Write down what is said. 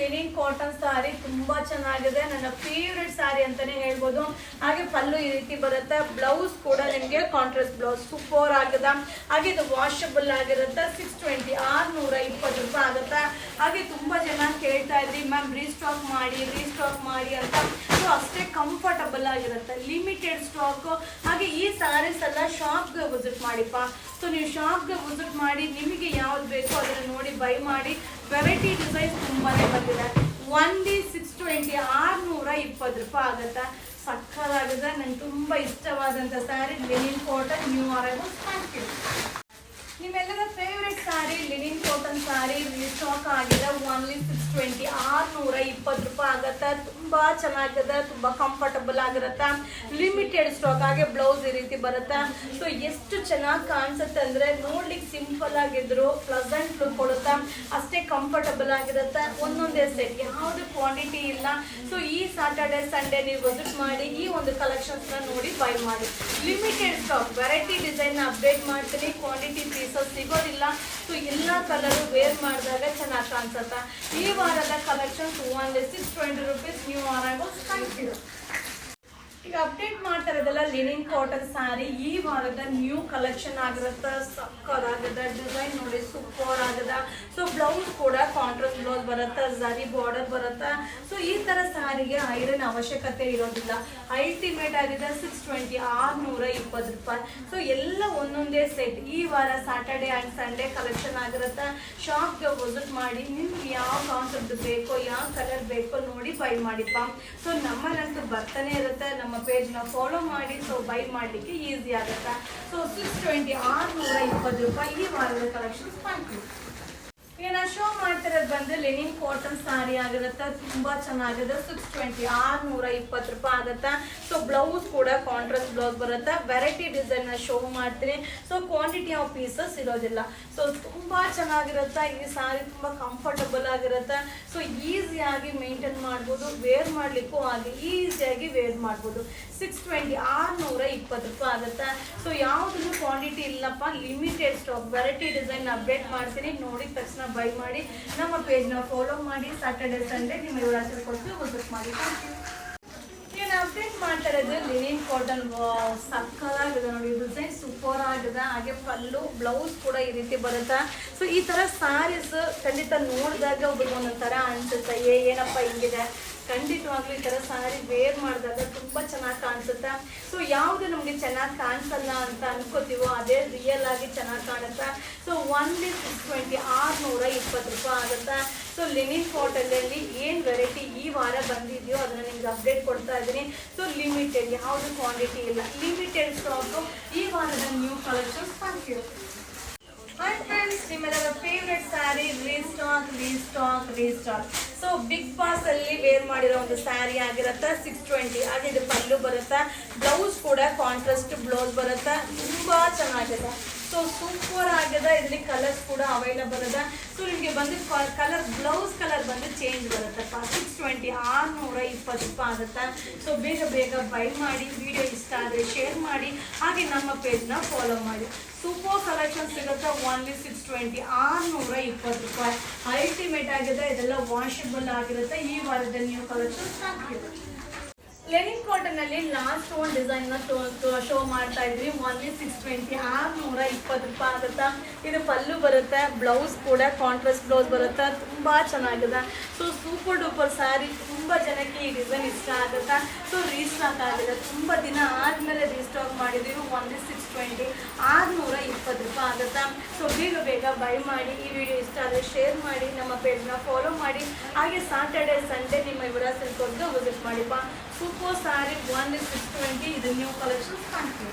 Linen cotton ಸಾರಿ ತುಂಬಾ ಚೆನ್ನಾಗಿದೆ. ನನ್ನ ಫೇವ್ರೆಟ್ ಸಾರಿ ಅಂತಾನೆ ಹೇಳ್ಬೋದು. ಹಾಗೆ ಪಲ್ಲು ಈ ರೀತಿ ಬರುತ್ತೆ. ಬ್ಲೌಸ್ ಕೂಡ ನಿಮಗೆ ಕಾಂಟ್ರಾಸ್ಟ್ ಬ್ಲೌಸ್ ಸೂಪರ್ ಆಗಿದೆ. ಹಾಗೆ ಇದು ವಾಷಬಲ್ ಆಗಿರುತ್ತೆ. 620 620 ರೂಪಾಯಿ ಆಗುತ್ತೆ. ಹಾಗೆ ತುಂಬಾ ಜನ ಕೇಳ್ತಾ ಇದ್ರಿ ಮ್ಯಾಮ್ ರೀಸ್ಟಾಕ್ ಮಾಡಿ ಅಂತ. ಸೊ ಅಷ್ಟೇ ಕಂಫರ್ಟಬಲ್ ಆಗಿರುತ್ತೆ. Limited stock. ಹಾಗೆ ಈ ಸ್ಯಾರೀಸ್ ಎಲ್ಲ ಶಾಪ್ಗೆ ವಿಸಿಟ್ ಮಾಡಿಪ್ಪ. ಸೊ ನೀವು ಶಾಪ್ಗೆ ವಿಸಿಟ್ ಮಾಡಿ ನಿಮಗೆ ಯಾವ್ದು ಬೇಕೋ ಅದನ್ನು ನೋಡಿ ಬೈ ಮಾಡಿ. ವೆರೈಟಿ ಡಿಸೈನ್ ತುಂಬಾನೇ ಬಂದಿದೆ. ಒನ್ಲಿ 620 620 ರೂಪಾಯಿ ಆಗುತ್ತೆ. ಸಕ್ಕತ್ತಾಗಿದೆ. ನಂಗೆ ತುಂಬಾ ಇಷ್ಟವಾದಂಥ sari linen cotton new arrival. Thank you. ನಿಮ್ಮೆಲ್ಲರ favourite sari linen cotton sari restock ಆಗಿದೆ. ಓನ್ಲಿ 620 620 ರೂಪಾಯಿ ಆಗುತ್ತೆ. ತುಂಬಾ ಚೆನ್ನಾಗಿದೆ, ತುಂಬಾ ಕಂಫರ್ಟಬಲ್ ಆಗಿರುತ್ತೆ. Limited stock. ಹಾಗೆ ಬ್ಲೌಸ್ ಈ ರೀತಿ ಬರುತ್ತೆ. ಸೊ ಎಷ್ಟು ಚೆನ್ನಾಗಿ ಕಾಣಿಸುತ್ತೆ ಅಂದ್ರೆ ನೋಡ್ಲಿಕ್ಕೆ ಸಿಂಪಲ್ ಆಗಿದ್ರು ಪ್ಲಸೆಂಟ್ ಲುಕ್ ಕೊಡುತ್ತೆ. ಅಷ್ಟೇ ಕಂಫರ್ಟಬಲ್ ಆಗಿರುತ್ತೆ. ಒಂದೊಂದೇ ಸೆಟ್, ಯಾವುದು ಕ್ವಾಂಟಿಟಿ ಇಲ್ಲ. ಸೊ ಈ ಸ್ಯಾಟರ್ಡೆ ಸಂಡೇ ನೀವು ವಿಸಿಟ್ ಮಾಡಿ ಈ ಒಂದು ಕಲೆಕ್ಷನ್ಸ್ ನೋಡಿ ಬೈ ಮಾಡಿ. Limited stock. Variety design update ಮಾಡ್ತೀನಿ. ಕ್ವಾಂಟಿಟಿ ಪೀಸಸ್ ಸಿಗೋದಿಲ್ಲ. ಸೊ ಎಲ್ಲ ಕಲರು ವೇರ್ ಮಾಡಿದಾಗ ಚೆನ್ನಾಗಿ ಕಾಣಿಸುತ್ತೆ. ಈ ವಾರದ collections only 620 rupees new arrival. Thank you. ಈಗ ಅಪ್ಡೇಟ್ ಮಾಡ್ತಾ ಇರೋದಲ್ಲ ಲಿನಿನ್ ಕಾಟನ್ ಸ್ಯಾರಿ ಈ ವಾರದ ನ್ಯೂ ಕಲೆಕ್ಷನ್ ಆಗಿರುತ್ತೆ. ಸಕ್ಕತ್ತಾಗಿದೆ. ಡಿಸೈನ್ ನೋಡಿ ಸೂಪರ್ ಆಗಿದೆ. ಸೊ ಬ್ಲೌಸ್ ಕೂಡ ಕಾಂಟ್ರಾಸ್ಟ್ ಬ್ಲೌಸ್ ಬರುತ್ತೆ. ಝರಿ ಬಾರ್ಡರ್ ಬರುತ್ತೆ. ಸೊ ಈ ತರ ಸ್ಯಾರಿಗೆ ಐರನ್ ಅವಶ್ಯಕತೆ ಇರೋದಿಲ್ಲ. ಅಲ್ಟಿಮೇಟ್ ಆಗಿದೆ. 620 620 ರೂಪಾಯಿ. ಸೊ ಎಲ್ಲ ಒಂದೊಂದೇ ಸೆಟ್. ಈ ವಾರ ಸ್ಯಾಟರ್ಡೆ ಆ್ಯಂಡ್ ಸಂಡೇ ಕಲೆಕ್ಷನ್ ಆಗಿರುತ್ತೆ. ಶಾಪ್ಗೆ ವಿಸಿಟ್ ಮಾಡಿ ನಿಮ್ಗೆ ಯಾವ ಕಾನ್ಸೆಪ್ಟ್ ಬೇಕೋ ಯಾವ ಕಲರ್ ಬೇಕೋ ನೋಡಿ ಬೈ ಮಾಡಿಪ್ಪ. ಸೊ ನಮ್ಮಲ್ಲಂತೂ ಬರ್ತಾನೆ ಇರುತ್ತೆ. ನಮ್ಮ ಪೇಜ್ನ ಫಾಲೋ ಮಾಡಿ. ಸೊ ಬೈ ಮಾಡಲಿಕ್ಕೆ ಈಸಿ ಆಗುತ್ತೆ. ಸೊ 620 620 ರೂಪಾಯಿ ಈ ವಾರದ ಕಲೆಕ್ಷನ್ಸ್. Thank you. ಈಗ ನಾನು ಶೋ ಮಾಡ್ತಿರೋದು ಬಂದು ಲಿನಿನ್ ಕಾಟನ್ ಸಾರಿ ಆಗಿರುತ್ತೆ. ತುಂಬಾ ಚೆನ್ನಾಗಿದೆ. 620 620 ರೂಪಾಯಿ ಆಗುತ್ತೆ. ಸೊ ಬ್ಲೌಸ್ ಕೂಡ ಕಾಂಟ್ರಾಸ್ಟ್ ಬ್ಲೌಸ್ ಬರುತ್ತೆ. ವೆರೈಟಿ ಡಿಸೈನ್ ನ ಶೋ ಮಾಡ್ತೀನಿ. ಸೊ ಕ್ವಾಂಟಿಟಿ ಆಫ್ ಪೀಸಸ್ ಇರೋದಿಲ್ಲ. ಸೊ ತುಂಬಾ ಚೆನ್ನಾಗಿರುತ್ತೆ. ಈ ಸಾರಿ ತುಂಬಾ ಕಂಫರ್ಟಬಲ್ ಆಗಿರುತ್ತೆ. ಸೊ ಈಸಿಯಾಗಿ ಮೇಂಟೈನ್ ಮಾಡ್ಬೋದು. ವೇರ್ ಮಾಡ್ಲಿಕ್ಕೂ ಹಾಗೆ ಈಸಿಯಾಗಿ ವೇರ್ ಮಾಡ್ಬೋದು. 620 620 ರೂಪಾಯಿ ಆಗುತ್ತೆ. ಸೊ ಯಾವುದನ್ನು ಕ್ವಾಂಟಿಟಿ ಇಲ್ಲಪ್ಪ, limited stock. Variety design update ಮಾಡ್ತೀನಿ. ನೋಡಿದ ತಕ್ಷಣ ಬೈ ಮಾಡಿ. ನಮ್ಮ ಪೇಜ್ನ ಫಾಲೋ ಮಾಡಿ. ಸ್ಯಾಟರ್ಡೆ ಸಂಡೇ ನಿಮ್ಮ ವಿಳಾಸ ಕೊಟ್ಟು ವಿಸಿಟ್ ಮಾಡಿ. Thank you. ಏನು ಅಪ್ಡೇಟ್ ಮಾಡ್ತಾ ಇರೋದು ಲಿನಿನ್ ಕಾಟನ್. ಸಕ್ಕತ್ತಾಗಿದೆ ನೋಡಿ. ಡಿಸೈನ್ ಸೂಪರ್ ಆಗಿದೆ. ಹಾಗೆ ಪಲ್ಲು ಬ್ಲೌಸ್ ಕೂಡ ಈ ರೀತಿ ಬರುತ್ತೆ. ಸೊ ಈ ಥರ ಸ್ಯಾರೀಸ್ ಖಂಡಿತ ನೋಡಿದಾಗ ಒಬ್ಬರಿಗೆ ಒಂದೊಂಥರ ಅನಿಸುತ್ತೆ, ಏನಪ್ಪ ಹಿಂಗಿದೆ. ಖಂಡಿತವಾಗ್ಲೂ ಈ ಥರ ಸ್ಯಾರಿ ವೇರ್ ಮಾಡಿದಾಗ ತುಂಬ ಚೆನ್ನಾಗಿ ಕಾಣಿಸುತ್ತೆ. ಸೊ ಯಾವುದು ನಮಗೆ ಚೆನ್ನಾಗಿ ಕಾಣಿಸಲ್ಲ ಅಂತ ಅನ್ಕೋತೀವೋ ಅದೇ ರಿಯಲ್ ಆಗಿ ಚೆನ್ನಾಗಿ ಕಾಣುತ್ತೆ. ಸೊ ಓನ್ಲಿ 620 620 ರೂಪಾಯಿ ಆಗುತ್ತೆ. ಸೊ ಲಿನಿನ್ ಕಾಟನಲ್ಲಿ ಏನು ವೆರೈಟಿ ಈ ವಾರ ಬಂದಿದೆಯೋ ಅದನ್ನು ನಿಮ್ಗೆ ಅಪ್ಡೇಟ್ ಕೊಡ್ತಾ ಇದ್ದೀನಿ. ಸೊ ಲಿಮಿಟೆಡ್, ಯಾವುದು ಕ್ವಾಂಟಿಟಿ ಇಲ್ಲ. ಲಿಮಿಟೆಡ್ ಸ್ಟಾಕು ಈ ವಾರದ new collections. Thank you. Hi friends, ನಿಮ್ಮೆಲ್ಲರ favourite sari restock. So big boss ಅಲ್ಲಿ ವೇರ್ ಮಾಡಿರೋ ಒಂದು ಸ್ಯಾರಿ ಆಗಿರುತ್ತೆ. 620. ಹಾಗೆ ಇದು ಪಲ್ಲು ಬರುತ್ತೆ. ಬ್ಲೌಸ್ ಕೂಡ ಕಾಂಟ್ರಾಸ್ಟ್ ಬ್ಲೌಸ್ ಬರುತ್ತೆ. ತುಂಬಾ ಚೆನ್ನಾಗಿದೆ. ಸೊ ಸೂಪರ್ ಆಗಿದೆ. ಇದರಲ್ಲಿ ಕಲರ್ಸ್ ಕೂಡ ಅವೈಲಬಲ್ ಇದೆ. ಸೊ ನಿಮಗೆ ಬಂದು ಕಲರ್ ಬ್ಲೌಸ್ ಕಲರ್ ಬಂದು ಚೇಂಜ್ ಬರುತ್ತಪ್ಪ. 620 620 ರೂಪಾಯಿ ಆಗುತ್ತೆ. ಸೊ ಬೇಗ ಬೈ ಮಾಡಿ. ವಿಡಿಯೋ ಇಷ್ಟ ಆದರೆ ಶೇರ್ ಮಾಡಿ. ಹಾಗೆ ನಮ್ಮ ಪೇಜ್ನ ಫಾಲೋ ಮಾಡಿ. ಸೂಪರ್ ಕಲೆಕ್ಷನ್ ಸಿಗುತ್ತೆ. ಓನ್ಲಿ 620 620 ರೂಪಾಯಿ. ಅಲ್ಟಿಮೇಟ್ ಆಗಿದೆ. ಇದೆಲ್ಲ ವಾಷಬಲ್ ಆಗಿರುತ್ತೆ. ಈ ವಾರದ new collection. Thank you. Linen cotton ಅಲ್ಲಿ ಲಾಸ್ಟ್ ಒಂದು ಡಿಸೈನ್ ನ ಶೋ ಮಾಡ್ತಾ ಇದ್ವಿ. ಓನ್ಲಿ 620 620 ರೂಪಾಯಿ ಆಗುತ್ತಾ. ಇದು ಪಲ್ಲು ಬರುತ್ತೆ. ಬ್ಲೌಸ್ ಕೂಡ ಕಾಂಟ್ರಾಸ್ಟ್ ಬ್ಲೌಸ್ ಬರುತ್ತೆ. ತುಂಬಾ ಚೆನ್ನಾಗಿದೆ. So super duper sari. ತುಂಬಾ ಜನಕ್ಕೆ ಈ ಡಿಸೈನ್ ಇಷ್ಟ ಆಗುತ್ತಾ. ಸೊ ರೀಸ್ಟಾಕ್ ಆಗಿದೆ. ತುಂಬಾ ದಿನ ಆದ್ಮೇಲೆ ರೀಸ್ಟಾಕ್ ಮಾಡಿದೀವಿ. ಓನ್ಲಿ 620 620 ರೂಪಾಯಿ ಆಗುತ್ತಾ. ಸೊ ಬೇಗ ಬೈ ಮಾಡಿ. ಈ ವಿಡಿಯೋ ಇಷ್ಟ ಆದರೆ ಶೇರ್ ಮಾಡಿ. ನಮ್ಮ ಪೇಜ್ನ ಫಾಲೋ ಮಾಡಿ. ಹಾಗೆ ಸ್ಯಾಟರ್ಡೆ ಸಂಡೇ ನಿಮ್ಮ ವಿಳಾಸ ಕೊಟ್ಟು ವಿಸಿಟ್ ಮಾಡಿಪ್ಪ. ಸೂಪರ್ ಸ್ಯಾರಿ. ಓನ್ಲಿ 620. ಇದು ನ್ಯೂ ಕಲೆಕ್ಷನ್. Thank you.